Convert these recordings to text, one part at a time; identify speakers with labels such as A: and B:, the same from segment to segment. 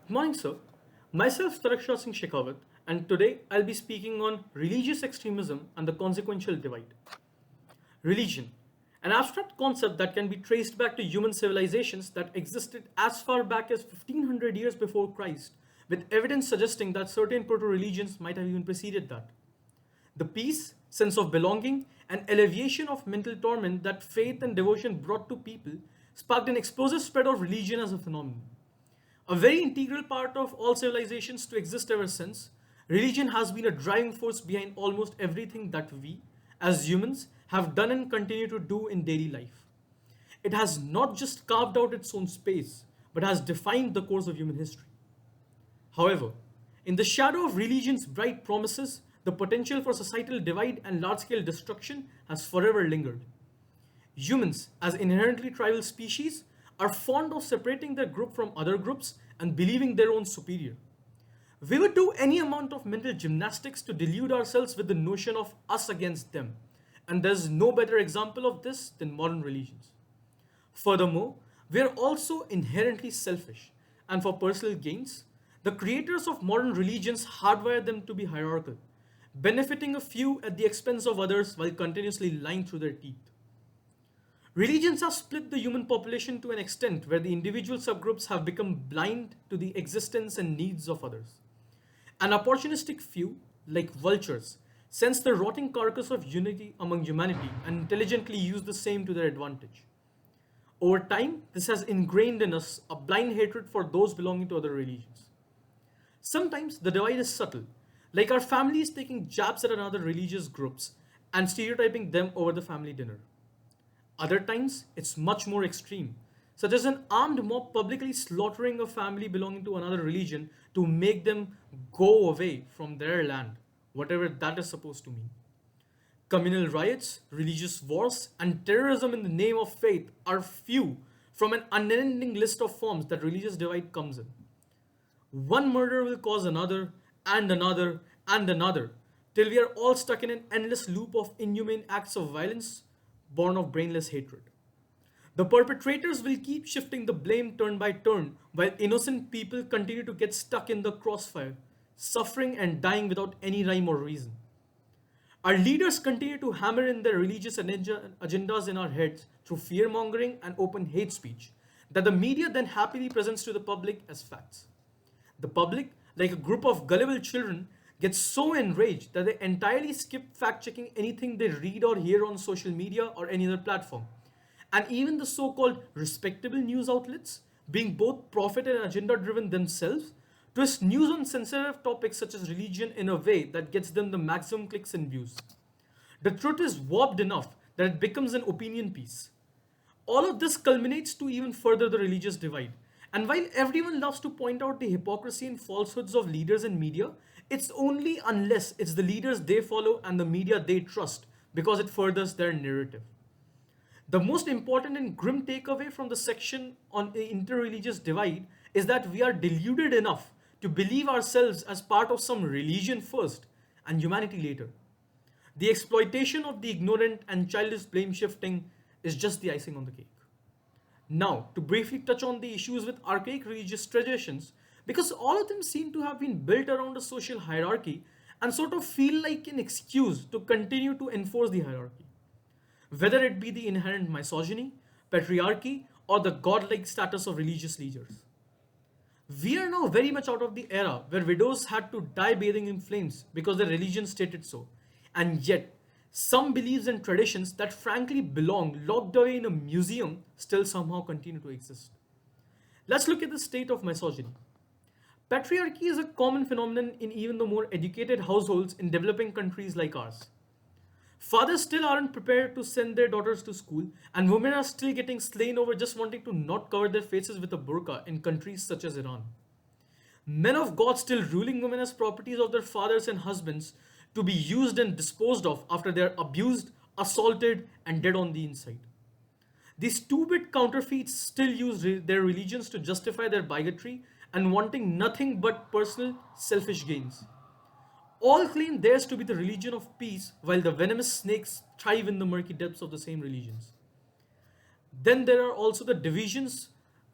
A: Good morning, sir. Myself, Taraksha Singh Shekhawat, and today I'll be speaking on religious extremism and the consequential divide. Religion, an abstract concept that can be traced back to human civilizations that existed as far back as 1500 years before Christ, with evidence suggesting that certain proto religions might have even preceded that. The peace, sense of belonging, and alleviation of mental torment that faith and devotion brought to people sparked an explosive spread of religion as a phenomenon. A very integral part of all civilizations to exist ever since, religion has been a driving force behind almost everything that we, as humans, have done and continue to do in daily life. It has not just carved out its own space, but has defined the course of human history. However, in the shadow of religion's bright promises, the potential for societal divide and large scale destruction has forever lingered. Humans, as inherently tribal species, are fond of separating their group from other groups and believing their own superior. We would do any amount of mental gymnastics to delude ourselves with the notion of us against them, and there's no better example of this than modern religions. Furthermore, we are also inherently selfish, and for personal gains, the creators of modern religions hardwire them to be hierarchical, benefiting a few at the expense of others while continuously lying through their teeth. Religions have split the human population to an extent where the individual subgroups have become blind to the existence and needs of others. An opportunistic few, like vultures, sense the rotting carcass of unity among humanity and intelligently use the same to their advantage. Over time, this has ingrained in us a blind hatred for those belonging to other religions. Sometimes the divide is subtle, like our families taking jabs at another religious groups and stereotyping them over the family dinner. Other times, it's much more extreme, such as an armed mob publicly slaughtering a family belonging to another religion to make them go away from their land, whatever that is supposed to mean. Communal riots, religious wars, and terrorism in the name of faith are few from an unending list of forms that religious divide comes in. One murder will cause another, and another, and another, till we are all stuck in an endless loop of inhumane acts of violence born of brainless hatred. The perpetrators will keep shifting the blame turn by turn, while innocent people continue to get stuck in the crossfire, suffering and dying without any rhyme or reason. Our leaders continue to hammer in their religious agendas in our heads through fear mongering and open hate speech that the media then happily presents to the public as facts. The public, like a group of gullible children, gets so enraged that they entirely skip fact checking anything they read or hear on social media or any other platform. And even the so called respectable news outlets, being both profit and agenda driven themselves, twist news on sensitive topics such as religion in a way that gets them the maximum clicks and views. The truth is warped enough that it becomes an opinion piece. All of this culminates to even further the religious divide. And while everyone loves to point out the hypocrisy and falsehoods of leaders and media, it's only unless it's the leaders they follow and the media they trust because it furthers their narrative. The most important and grim takeaway from the section on the interreligious divide is that we are deluded enough to believe ourselves as part of some religion first and humanity later. The exploitation of the ignorant and childish blame shifting is just the icing on the cake. Now, to briefly touch on the issues with archaic religious traditions, because all of them seem to have been built around a social hierarchy and sort of feel like an excuse to continue to enforce the hierarchy. Whether it be the inherent misogyny, patriarchy, or the godlike status of religious leaders. We are now very much out of the era where widows had to die bathing in flames because their religion stated so, and yet some beliefs and traditions that frankly belong locked away in a museum still somehow continue to exist. Let's look at the state of misogyny. Patriarchy is a common phenomenon in even the more educated households in developing countries like ours. Fathers still aren't prepared to send their daughters to school, and women are still getting slain over just wanting to not cover their faces with a burqa in countries such as Iran. Men of God still ruling women as properties of their fathers and husbands to be used and disposed of after they are abused, assaulted, and dead on the inside. These two-bit counterfeits still use their religions to justify their bigotry and wanting nothing but personal, selfish gains. All claim theirs to be the religion of peace, while the venomous snakes thrive in the murky depths of the same religions. Then there are also the divisions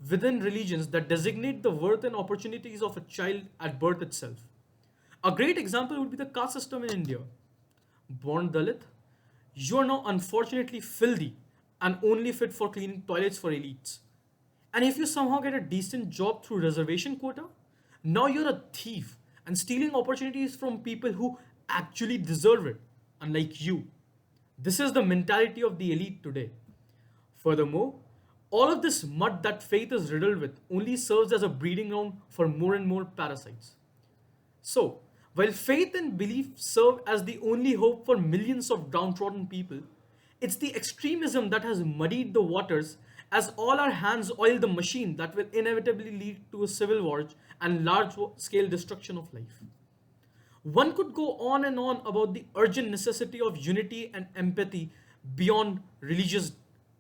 A: within religions that designate the worth and opportunities of a child at birth itself. A great example would be the caste system in India. Born Dalit, you are now unfortunately filthy and only fit for cleaning toilets for elites. And if you somehow get a decent job through reservation quota, now you're a thief and stealing opportunities from people who actually deserve it, unlike you. This is the mentality of the elite today. Furthermore, all of this mud that faith is riddled with only serves as a breeding ground for more and more parasites. So, while faith and belief serve as the only hope for millions of downtrodden people, it's the extremism that has muddied the waters as all our hands oil the machine that will inevitably lead to a civil war and large scale destruction of life. One could go on and on about the urgent necessity of unity and empathy beyond religious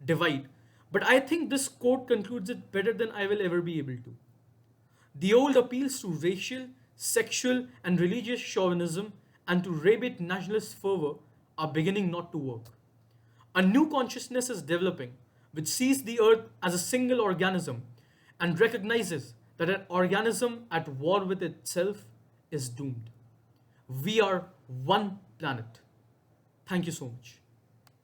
A: divide, but I think this quote concludes it better than I will ever be able to. The old appeals to racial, sexual, and religious chauvinism and to rabid nationalist fervor are beginning not to work. A new consciousness is developing which sees the earth as a single organism and recognizes that an organism at war with itself is doomed. We are one planet. Thank you so much.